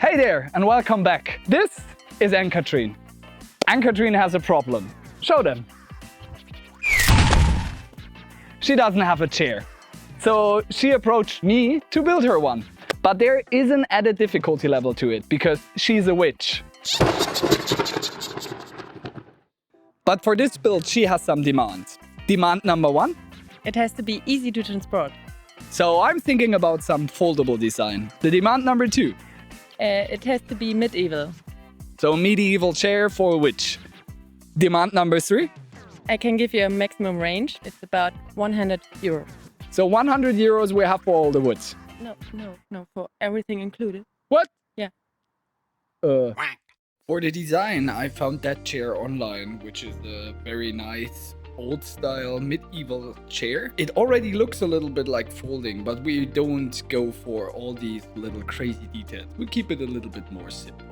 Hey there and welcome back. This is Ann-Katrine. Ann-Katrine has a problem. Show them. She doesn't have a chair. So she approached me to build her one. But there is an added difficulty level to it because she's a witch. But for this build she has some demands. Demand number 1. It has to be easy to transport. So I'm thinking about some foldable design. The demand number 2. It has to be medieval. So medieval chair for a witch. Demand number 3. I can give you a maximum range. It's about 100 euro. So 100 euros we have for all the woods. No, for everything included. What? Yeah. For the design, I found that chair online, which is a very nice old style medieval chair. It already looks a little bit like folding, but we don't go for all these little crazy details. We keep it a little bit more simple.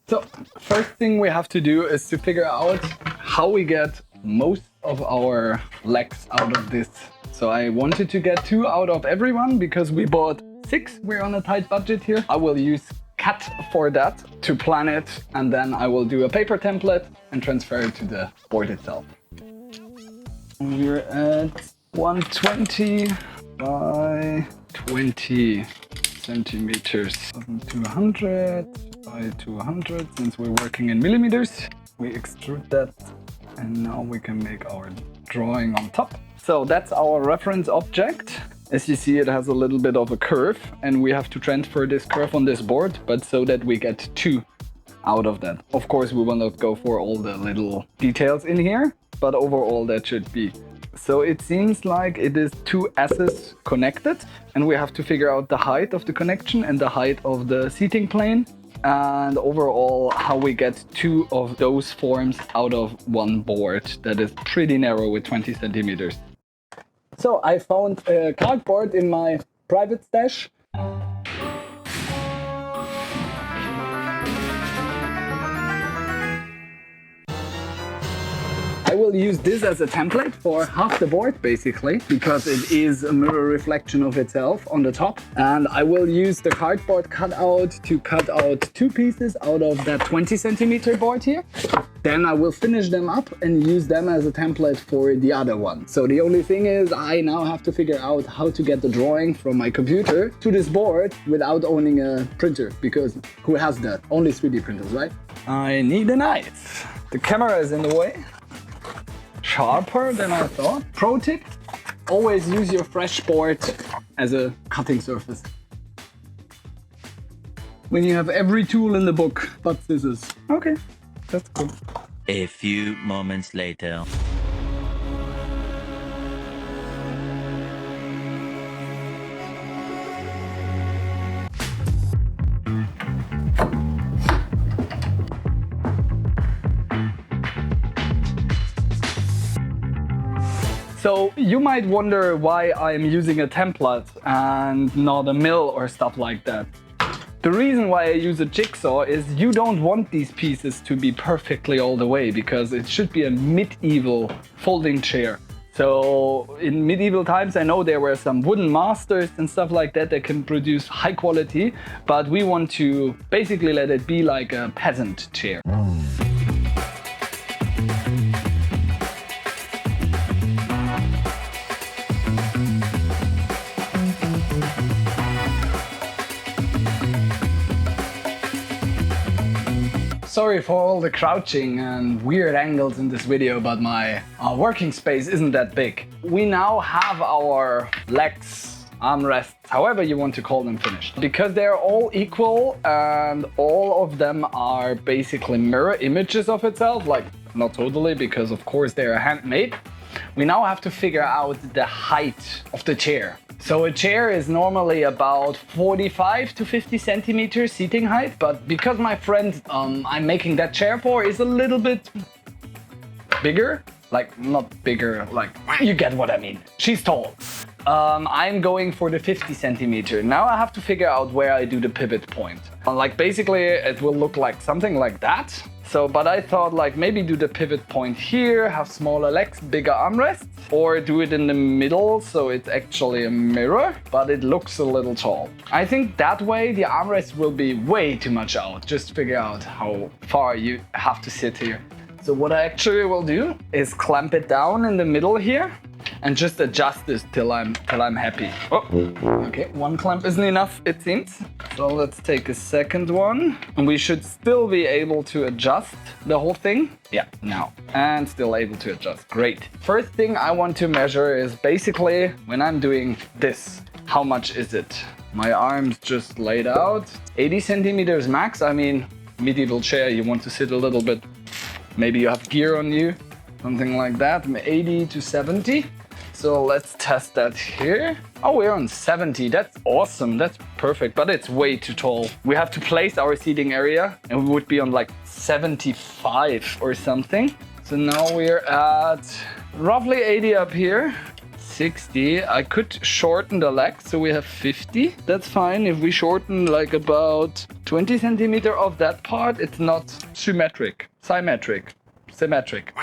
So first thing we have to do is to figure out how we get most of our legs out of this. So I wanted to get 2 out of everyone because we bought 6. We're on a tight budget here. I will use CAD for that to plan it, and then I will do a paper template and transfer it to the board itself. We're at 120 by 20 centimeters. 200 by 200. Since we're working in millimeters, we extrude that, and now we can make our drawing on top. So that's our reference object. As you see, it has a little bit of a curve, and we have to transfer this curve on this board, but so that we get 2 out of that. Of course, we will not go for all the little details in here, but overall that should be. So it seems like it is 2 S's connected, and we have to figure out the height of the connection and the height of the seating plane, and overall how we get 2 of those forms out of one board that is pretty narrow with 20 centimeters. So I found a cardboard in my private stash. I will use this as a template for half the board basically, because it is a mirror reflection of itself on the top. And I will use the cardboard cutout to cut out 2 pieces out of that 20 centimeter board here. Then I will finish them up and use them as a template for the other one. So the only thing is I now have to figure out how to get the drawing from my computer to this board without owning a printer, because who has that? Only 3D printers, right? I need a knife. The camera is in the way. Sharper than I thought. Pro tip, always use your fresh board as a cutting surface. When you have every tool in the book but scissors. Okay, that's cool. A few moments later. So you might wonder why I'm using a template and not a mill or stuff like that. The reason why I use a jigsaw is you don't want these pieces to be perfectly all the way, because it should be a medieval folding chair. So in medieval times, I know there were some wooden masters and stuff like that that can produce high quality, but we want to basically let it be like a peasant chair. Sorry for all the crouching and weird angles in this video, but my working space isn't that big. We now have our legs, armrests, however you want to call them, finished. Because they're all equal and all of them are basically mirror images of itself, like not totally, because of course they're handmade. We now have to figure out the height of the chair. So a chair is normally about 45 to 50 centimeters seating height, but because my friend I'm making that chair for is a little bit bigger, like not bigger, like you get what I mean. She's tall. I'm going for the 50 centimeter. Now I have to figure out where I do the pivot point. Like basically it will look like something like that. So, but I thought like maybe do the pivot point here, have smaller legs, bigger armrests, or do it in the middle so it's actually a mirror, but it looks a little tall. I think that way the armrest will be way too much out. Just figure out how far you have to sit here. So what I actually will do is clamp it down in the middle here and just adjust this till I'm happy. Oh, okay, one clamp isn't enough, it seems. So let's take a second one. And we should still be able to adjust the whole thing. Yeah, now. And still able to adjust, great. First thing I want to measure is basically when I'm doing this, how much is it? My arms just laid out. 80 centimeters max. I mean, medieval chair, you want to sit a little bit. Maybe you have gear on you, something like that, 80 to 70. So let's test that here. Oh, we're on 70, that's awesome, that's perfect, but it's way too tall. We have to place our seating area and we would be on like 75 or something. So now we're at roughly 80 up here. 60. I could shorten the legs, so we have 50. That's fine. If we shorten like about 20 centimeter of that part, it's not symmetric. Symmetric.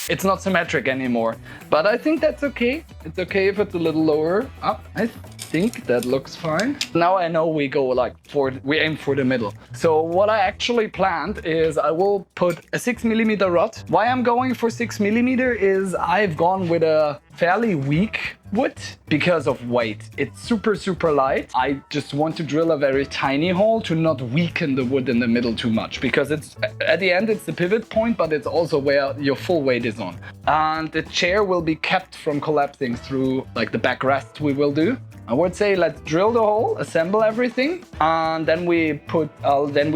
It's not symmetric anymore, but I think that's okay. It's okay if it's a little lower up. I think that looks fine. Now I know we go like we aim for the middle. So what I actually planned is I will put a 6mm rod. Why I'm going for 6mm is I've gone with a fairly weak wood because of weight. It's super light. I just want to drill a very tiny hole to not weaken the wood in the middle too much, because it's at the end it's the pivot point, but it's also where your full weight is on. And the chair will be kept from collapsing through like the backrest we will do. I would say let's drill the hole, assemble everything, and then we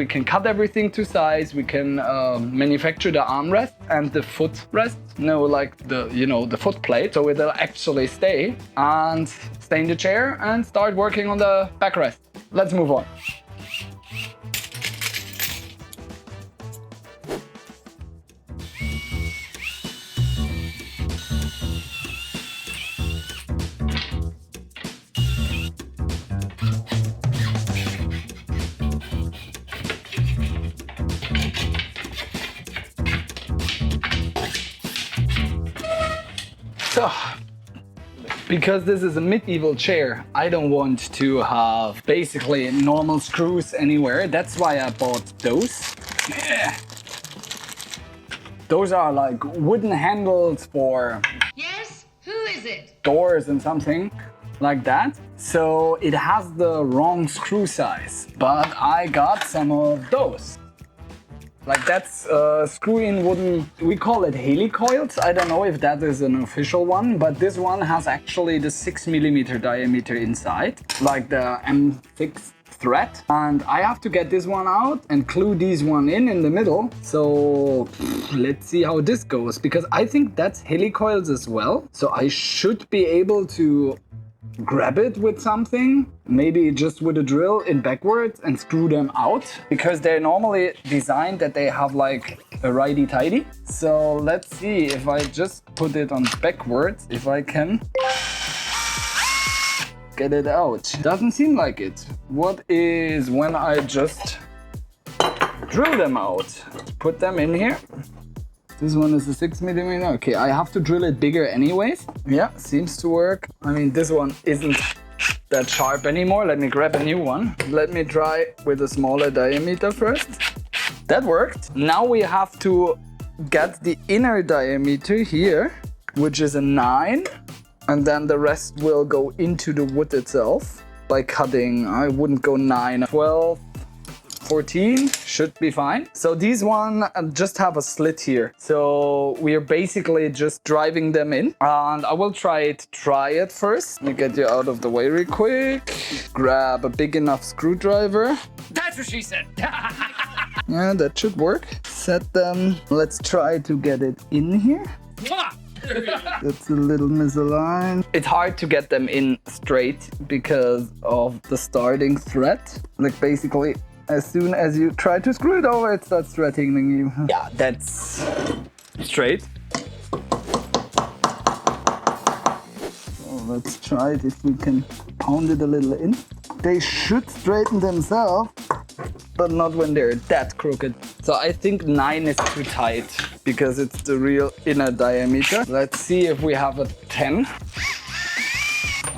can cut everything to size. We can manufacture the armrest and the footrest. No, like the foot plate, so it'll actually stay and stay in the chair and start working on the backrest. Let's move on. So, because this is a medieval chair, I don't want to have basically normal screws anywhere. That's why I bought those. Yeah. Those are like wooden handles for doors and something like that. So it has the wrong screw size, but I got some of those. Like that's screw-in wooden, we call it helicoils. I don't know if that is an official one, but this one has actually the 6mm diameter inside, like the M6 thread. And I have to get this one out and glue these one in the middle. So let's see how this goes, because I think that's helicoils as well. So I should be able to grab it with something, maybe just with a drill in backwards and screw them out, because they're normally designed that they have like a righty-tighty. So let's see if I just put it on backwards, if I can get it out. Doesn't seem like it. What is when I just drill them out? Put them in here. This one is a 6mm. Okay, I have to drill it bigger anyways. Yeah, seems to work. I mean, this one isn't that sharp anymore. Let me grab a new one. Let me try with a smaller diameter first. That worked. Now we have to get the inner diameter here, which is a 9. And then the rest will go into the wood itself by cutting. I wouldn't go 9, 12. 14 should be fine. So these one just have a slit here. So we are basically just driving them in, and I will try it first. Let me get you out of the way real quick. Grab a big enough screwdriver. That's what she said. Yeah, that should work. Set them. Let's try to get it in here. It's a little misaligned. It's hard to get them in straight because of the starting thread. Like basically, as soon as you try to screw it over, it starts threatening you. Yeah, that's straight. So let's try it if we can pound it a little in. They should straighten themselves. but not when they're that crooked. So I think 9 is too tight because it's the real inner diameter. Let's see if we have a 10.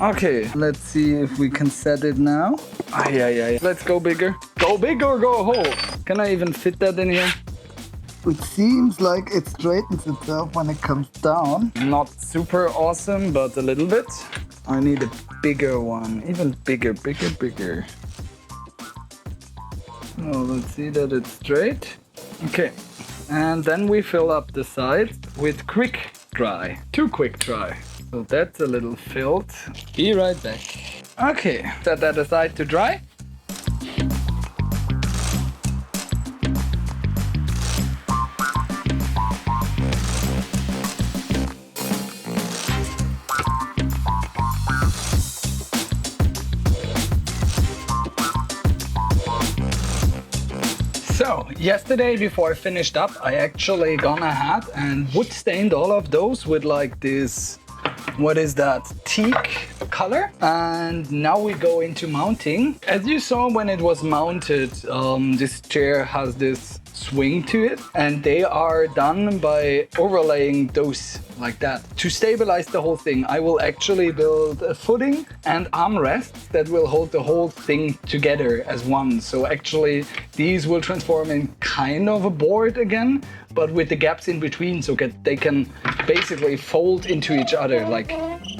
Okay, let's see if we can set it now. Yeah. Let's go bigger. Go big or go home. Can I even fit that in here? It seems like it straightens itself when it comes down. Not super awesome, but a little bit. I need a bigger one, even bigger. Oh, let's see that it's straight. Okay, and then we fill up the sides with quick dry. Too quick dry. So that's a little filled. Be right back. Okay, set that aside to dry. So, yesterday before I finished up, I actually gone ahead and wood stained all of those with like this, what is that, teak color. And now we go into mounting. As you saw when it was mounted, this chair has this swing to it, and they are done by overlaying those like that. To stabilize the whole thing, I will actually build a footing and armrests that will hold the whole thing together as one. So actually these will transform in kind of a board again, but with the gaps in between, so they can basically fold into each other like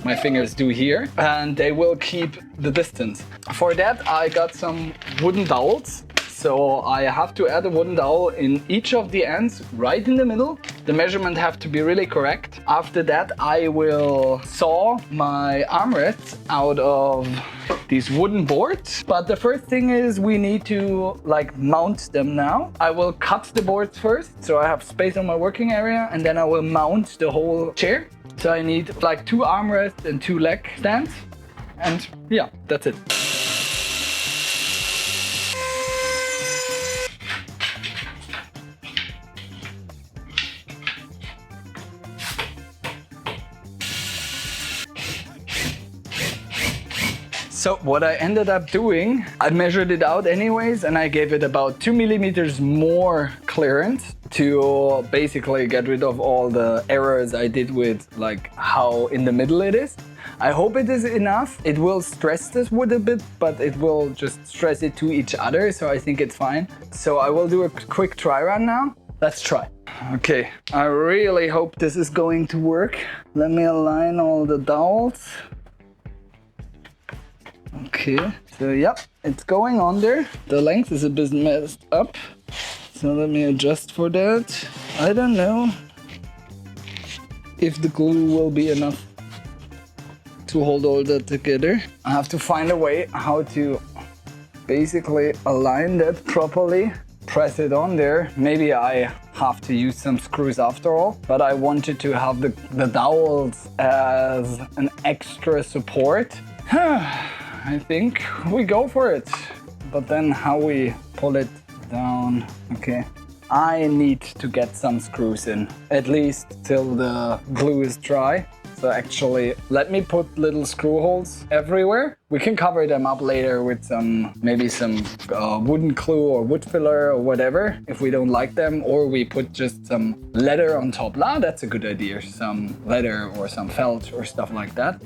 my fingers do here, and they will keep the distance. For that I got some wooden dowels. So I have to add a wooden dowel in each of the ends, right in the middle. The measurement have to be really correct. After that, I will saw my armrests out of these wooden boards. But the first thing is we need to like mount them now. I will cut the boards first, so I have space on my working area, and then I will mount the whole chair. So I need like 2 armrests and 2 leg stands. And yeah, that's it. So what I ended up doing, I measured it out anyways, and I gave it about 2 millimeters more clearance to basically get rid of all the errors I did with like how in the middle it is. I hope it is enough. It will stress this wood a bit, but it will just stress it to each other, so I think it's fine. So I will do a quick try run now. Let's try. Okay, I really hope this is going to work. Let me align all the dowels. Okay, so yep, it's going on there. The length is a bit messed up, so let me adjust for that. I don't know if the glue will be enough to hold all that together. I have to find a way how to basically align that properly, press it on there. Maybe I have to use some screws after all, but I wanted to have the dowels as an extra support. I think we go for it, but then how we pull it down. Okay, I need to get some screws in, at least till the glue is dry. So actually, let me put little screw holes everywhere. We can cover them up later with maybe some wooden glue or wood filler or whatever, if we don't like them, or we put just some leather on top. That's a good idea, some leather or some felt or stuff like that.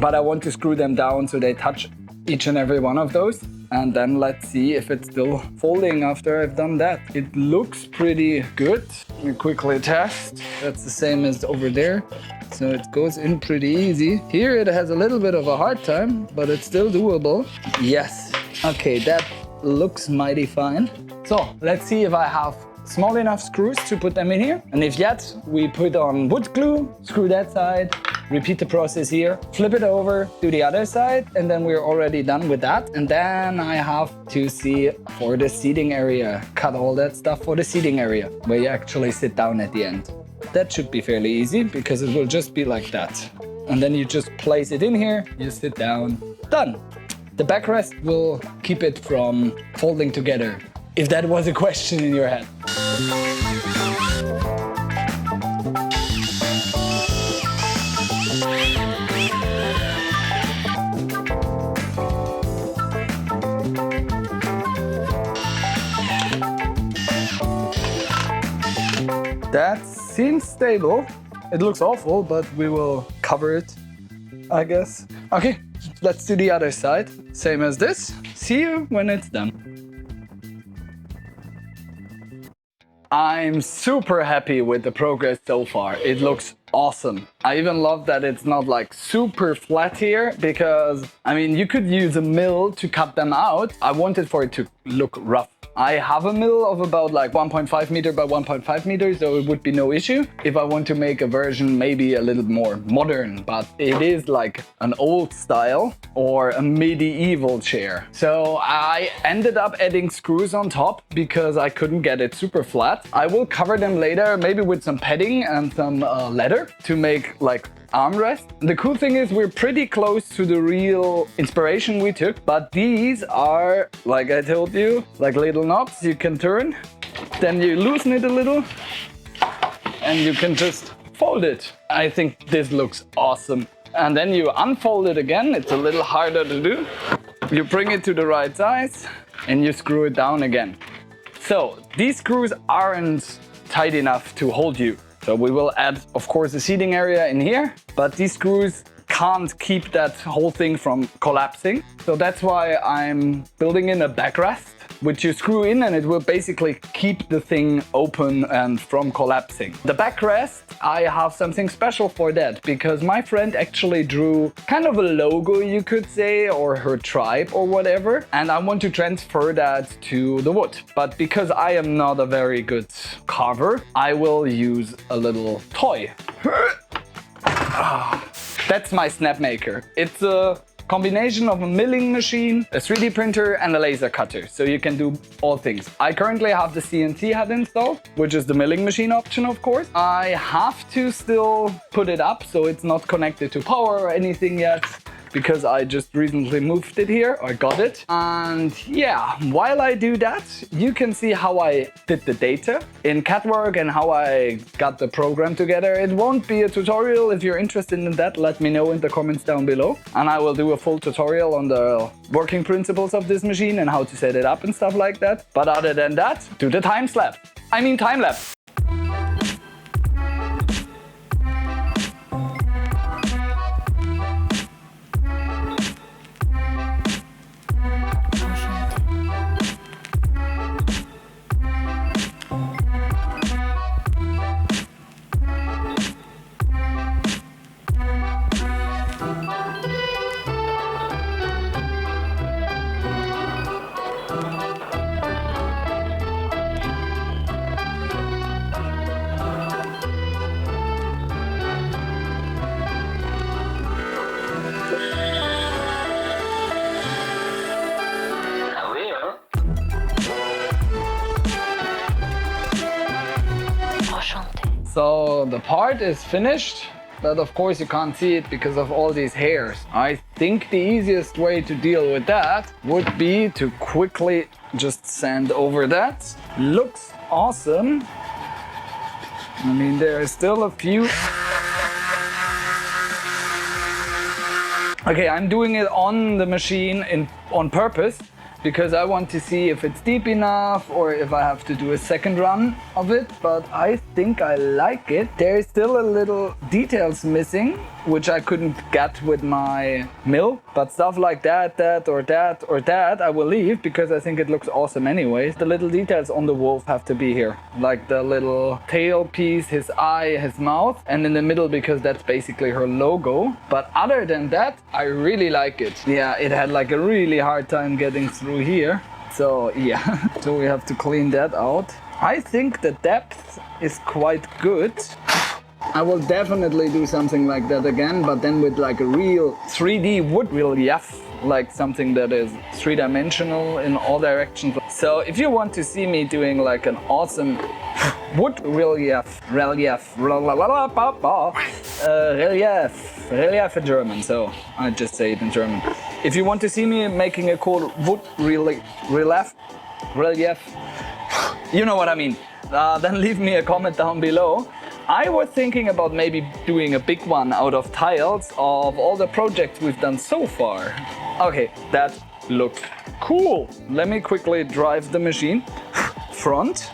But I want to screw them down so they touch each and every one of those. And then let's see if it's still folding after I've done that. It looks pretty good. Let me quickly test. That's the same as over there. So it goes in pretty easy. Here it has a little bit of a hard time, but it's still doable. Yes. Okay, that looks mighty fine. So let's see if I have small enough screws to put them in here. And if yet, we put on wood glue, screw that side, repeat the process here, flip it over to the other side, and then we're already done with that. And then I have to see for the seating area, cut all that stuff for the seating area, where you actually sit down at the end. That should be fairly easy because it will just be like that. And then you just place it in here, you sit down, done. The backrest will keep it from folding together, if that was a question in your head. That seems stable. It looks awful, but we will cover it, I guess. Okay, let's do the other side. Same as this. See you when it's done. I'm super happy with the progress so far. It looks awesome. I even love that it's not like super flat here because, I mean, you could use a mill to cut them out. I wanted for it to look rough. I have a mill of about like 1.5 meter by 1.5 meters, so it would be no issue if I want to make a version maybe a little more modern, but it is like an old style or a medieval chair. So I ended up adding screws on top because I couldn't get it super flat. I will cover them later, maybe with some padding and some leather to make like armrest. The cool thing is we're pretty close to the real inspiration we took, but these are, like I told you, like little knobs you can turn. Then you loosen it a little and you can just fold it. I think this looks awesome. And then you unfold it again. It's a little harder to do. You bring it to the right size and you screw it down again. So these screws aren't tight enough to hold you. So we will add, of course, a seating area in here, but these screws can't keep that whole thing from collapsing. So that's why I'm building in a backrest, which you screw in and it will basically keep the thing open and from collapsing. The backrest, I have something special for that because my friend actually drew kind of a logo, you could say, or her tribe or whatever. And I want to transfer that to the wood. But because I am not a very good carver, I will use a little toy. That's my snap maker. It's a combination of a milling machine, a 3D printer and a laser cutter, so you can do all things. I currently have the CNC head installed, which is the milling machine option, of course. I have to still put it up so it's not connected to power or anything yet, because I just recently moved it here, I got it. And yeah, while I do that, you can see how I did the data in CATwork and how I got the program together. It won't be a tutorial. If you're interested in that, let me know in the comments down below. And I will do a full tutorial on the working principles of this machine and how to set it up and stuff like that. But other than that, do the time lapse. So the part is finished, but of course you can't see it because of all these hairs. I think the easiest way to deal with that would be to quickly just sand over that. Looks awesome. I mean, there are still a few. Okay, I'm doing it on the machine on purpose, because I want to see if it's deep enough or if I have to do a second run of it, but I think I like it. There's still a little details missing, which I couldn't get with my mill, but stuff like that, I will leave because I think it looks awesome anyways. The little details on the wolf have to be here, like the little tail piece, his eye, his mouth, and in the middle because that's basically her logo. But other than that, I really like it. Yeah, it had like a really hard time getting through here, so yeah. So we have to clean that out. I think the depth is quite good. I will definitely do something like that again, but then with like a real 3D wood relief, like something that is three-dimensional in all directions. So if you want to see me doing like an awesome wood relief in German, so I just say it in German. If you want to see me making a cool wood relief, you know what I mean, then leave me a comment down below. I was thinking about maybe doing a big one out of tiles of all the projects we've done so far. Okay, that looks cool. Let me quickly drive the machine front.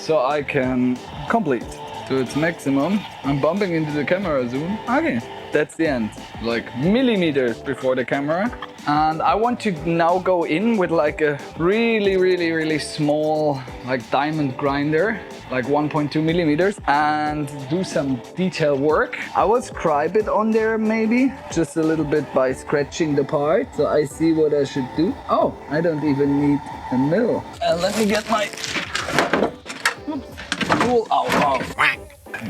so I can complete to its maximum. I'm bumping into the camera soon. Okay, that's the end. Like millimeters before the camera. And I want to now go in with like a really small like diamond grinder, like 1.2 millimeters, and do some detail work. I will scribe it on there maybe, just a little bit by scratching the part, so I see what I should do. Oh, I don't even need a mill. Let me get my tool out.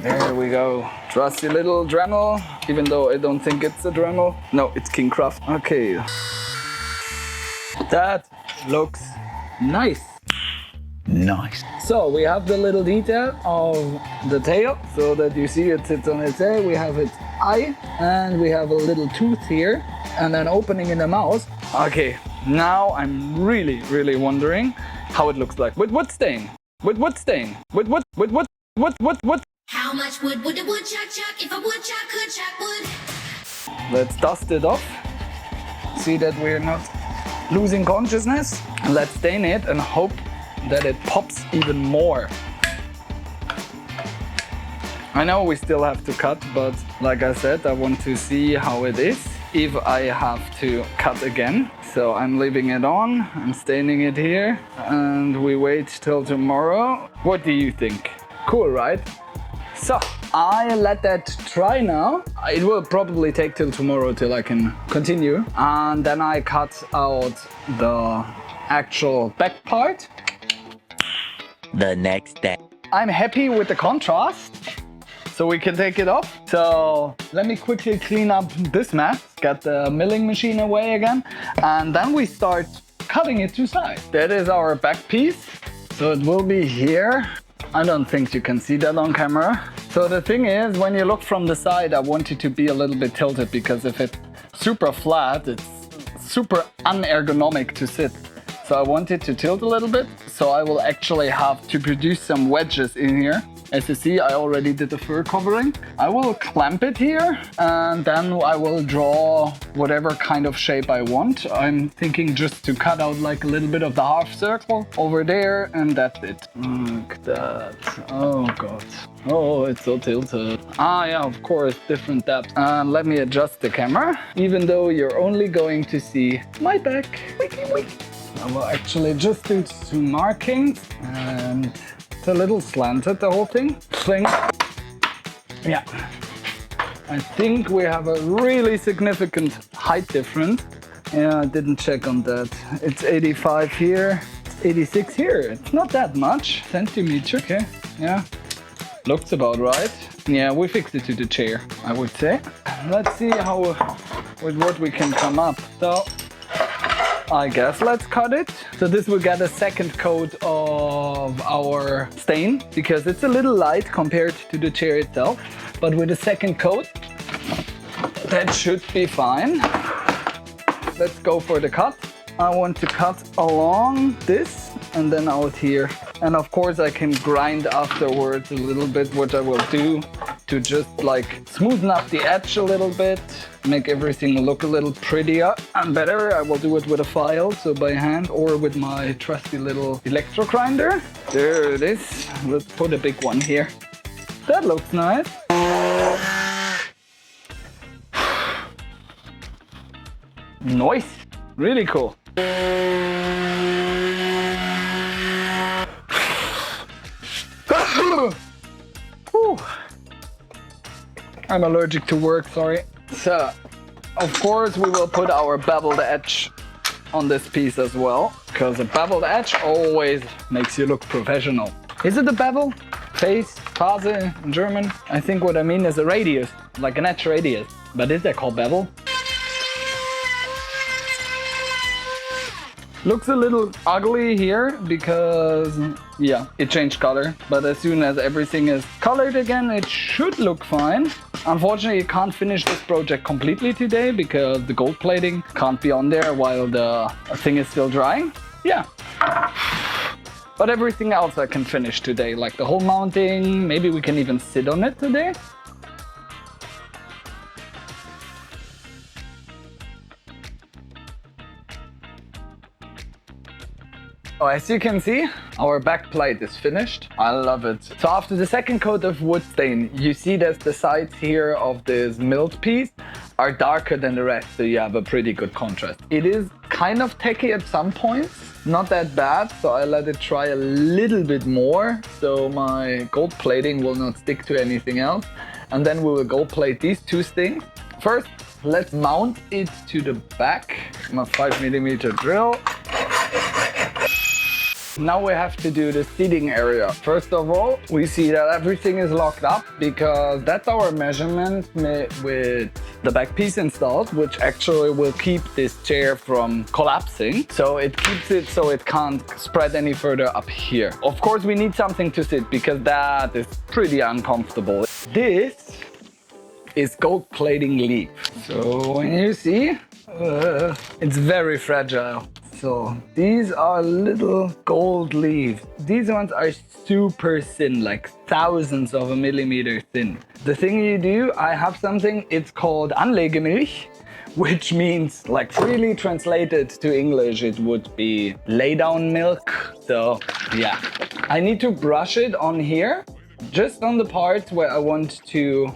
There we go. Trusty little Dremel, even though I don't think it's a Dremel. No, it's King Craft. Okay. That looks nice. Nice. So we have the little detail of the tail, so that you see it sits on its head. We have its eye, and we have a little tooth here, and an opening in the mouth. Okay, now I'm really wondering how it looks like. With wood stain. With wood stain. With what? How much wood would a woodchuck chuck if a woodchuck could chuck wood? Let's dust it off. See that we're not losing consciousness. Let's stain it and hope that it pops even more. I know we still have to cut, but like I said, I want to see how it is if I have to cut again. So I'm leaving it on, I'm staining it here, and we wait till tomorrow. What do you think? Cool, right? So I let that try now. It will probably take till tomorrow till I can continue. And then I cut out the actual back part. The next day. I'm happy with the contrast, so we can take it off. So let me quickly clean up this mess, get the milling machine away again, and then we start cutting it to size. That is our back piece. So it will be here. I don't think you can see that on camera. So the thing is, when you look from the side, I want it to be a little bit tilted, because if it's super flat, it's super unergonomic to sit. So I want it to tilt a little bit. So I will actually have to produce some wedges in here. As you see, I already did the fur covering. I will clamp it here, and then I will draw whatever kind of shape I want. I'm thinking just to cut out like a little bit of the half circle over there, and that's it. Look at that. Oh God. Oh, it's so tilted. Ah, yeah, of course, different depth. Let me adjust the camera, even though you're only going to see my back. I will actually just do some markings, and it's a little slanted, the whole thing. Yeah. I think we have a really significant height difference. Yeah, I didn't check on that. It's 85 here, it's 86 here. It's not that much. Centimeter, okay. Yeah. Looks about right. Yeah, we fixed it to the chair, I would say. Let's see how, with what we can come up. So, I guess let's cut it. So this will get a second coat of our stain, because it's a little light compared to the chair itself. But with a second coat, that should be fine. Let's go for the cut. I want to cut along this and then out here. And of course I can grind afterwards a little bit, what I will do to just like smoothen up the edge a little bit, make everything look a little prettier and better. I will do it with a file, so by hand, or with my trusty little electro grinder. There it is. Let's put a big one here. That looks nice. Nice. Really cool. I'm allergic to work, sorry. So, of course, we will put our beveled edge on this piece as well, because a beveled edge always makes you look professional. Is it a bevel? Face? Phase in German? I think what I mean is a radius, like an edge radius. But is that called bevel? Looks a little ugly here because, yeah, it changed color. But as soon as everything is colored again, it should look fine. Unfortunately, you can't finish this project completely today because the gold plating can't be on there while the thing is still drying. Yeah. But everything else I can finish today, like the whole mounting. Maybe we can even sit on it today. Oh, as you can see, our back plate is finished. I love it. So after the second coat of wood stain, you see that the sides here of this milled piece are darker than the rest, so you have a pretty good contrast. It is kind of tacky at some points, not that bad, so I let it dry a little bit more so my gold plating will not stick to anything else. And then we will gold plate these two things. First, let's mount it to the back. My 5mm drill. Now we have to do the seating area. First of all, we see that everything is locked up because that's our measurement with the back piece installed, which actually will keep this chair from collapsing. So it keeps it so it can't spread any further up here. Of course, we need something to sit because that is pretty uncomfortable. This is gold plating leaf. So when you see, it's very fragile. So these are little gold leaves. These ones are super thin, like thousands of a millimeter thin. The thing you do, I have something, it's called Anlegemilch, which means, like freely translated to English, it would be lay down milk. So yeah, I need to brush it on here, just on the parts where I want to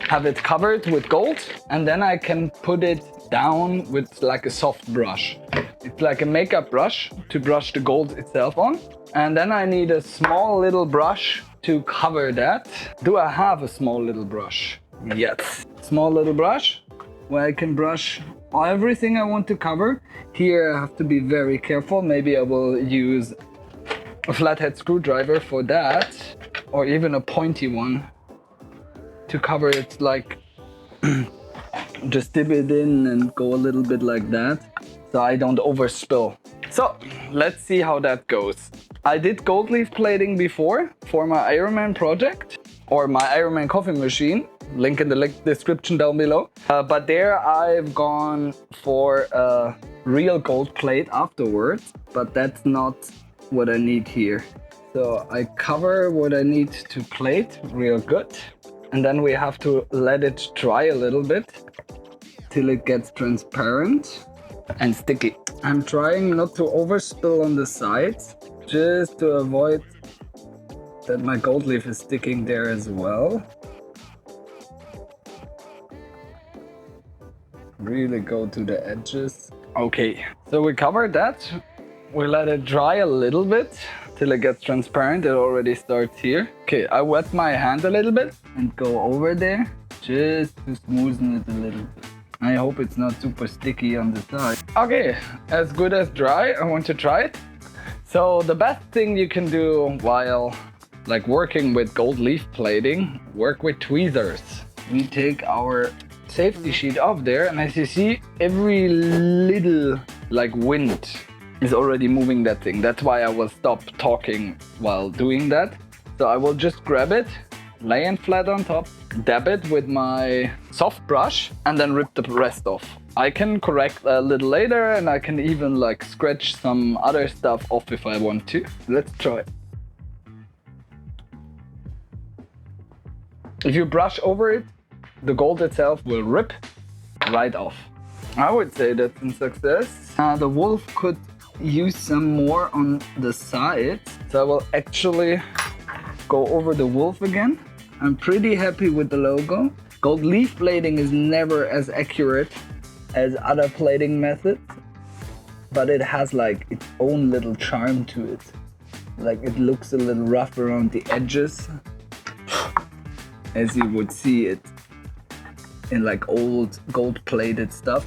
have it covered with gold, and then I can put it down with like a soft brush. It's like a makeup brush to brush the gold itself on. And then I need a small little brush to cover that. Do I have a small little brush? Yes. Small little brush where I can brush everything I want to cover. Here I have to be very careful. Maybe I will use a flathead screwdriver for that, or even a pointy one to cover it, like just dip it in and go a little bit like that so I don't overspill. So let's see how that goes. I did gold leaf plating before for my Ironman project or my Ironman coffee machine. Link in the description down below. But there I've gone for a real gold plate afterwards, but that's not what I need here. So I cover what I need to plate real good. And then we have to let it dry a little bit till it gets transparent and sticky. I'm trying not to overspill on the sides, just to avoid that my gold leaf is sticking there as well. Really go to the edges. Okay, so we covered that. We let it dry a little bit till it gets transparent. It already starts here. Okay, I wet my hand a little bit and go over there just to smoothen it a little bit. I hope it's not super sticky on the side. Okay, as good as dry. I want to try it. So the best thing you can do while like working with gold leaf plating, work with tweezers. We take our safety sheet off there, and as you see, every little like wind is already moving that thing. That's why I will stop talking while doing that. So I will just grab it, lay it flat on top, dab it with my soft brush, and then rip the rest off. I can correct a little later, and I can even like scratch some other stuff off if I want to. Let's try it. If you brush over it, the gold itself will rip right off. I would say that's a success. The wolf could use some more on the sides, so I will actually go over the wolf again. I'm pretty happy with the logo. Gold leaf plating is never as accurate as other plating methods, but it has like its own little charm to it. Like it looks a little rough around the edges, as you would see it in like old gold plated stuff,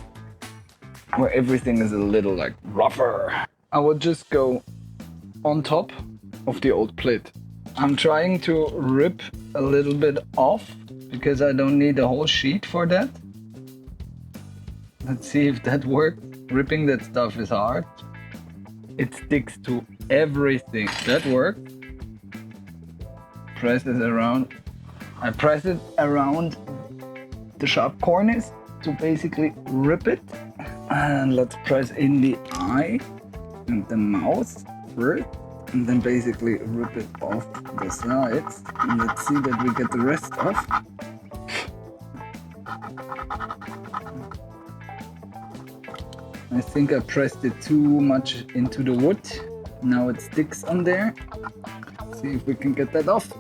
where everything is a little like rougher. I would just go on top of the old plate. I'm trying to rip a little bit off because I don't need a whole sheet for that. Let's see if that works. Ripping that stuff is hard. It sticks to everything. That worked. Press it around. I press it around the sharp corners to basically rip it. And let's press in the eye and the mouth first, and then basically rip it off the sides. And let's see that we get the rest off. I think I pressed it too much into the wood. Now it sticks on there. See if we can get that off.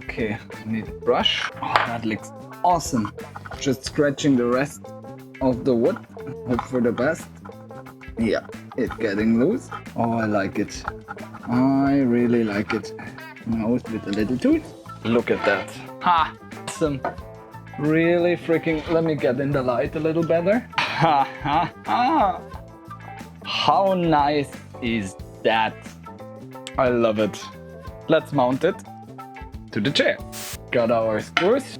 Okay, I need a brush. Oh, that looks awesome. Just scratching the rest of the wood. Hope for the best. Yeah, it's getting loose. Oh, I like it. I really like it. Nose with a little tooth. Look at that. Ha! Awesome. Really freaking... Let me get in the light a little better. Ha ha ha! How nice is that? I love it. Let's mount it to the chair. Got our screws.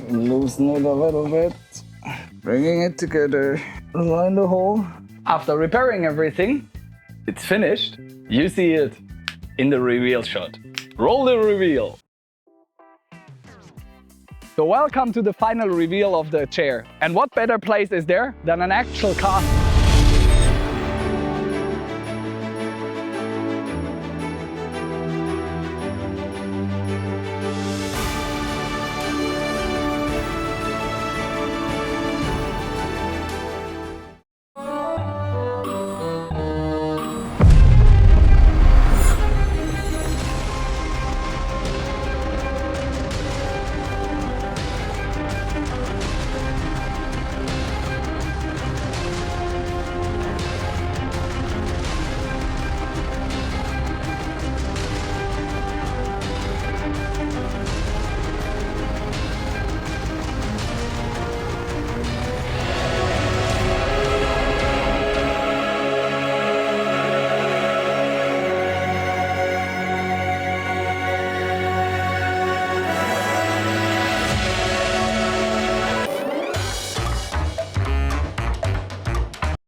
Loosen it a little bit. Bringing it together. Line the hole. After repairing everything, it's finished. You see it in the reveal shot. Roll the reveal. So welcome to the final reveal of the chair. And what better place is there than an actual cast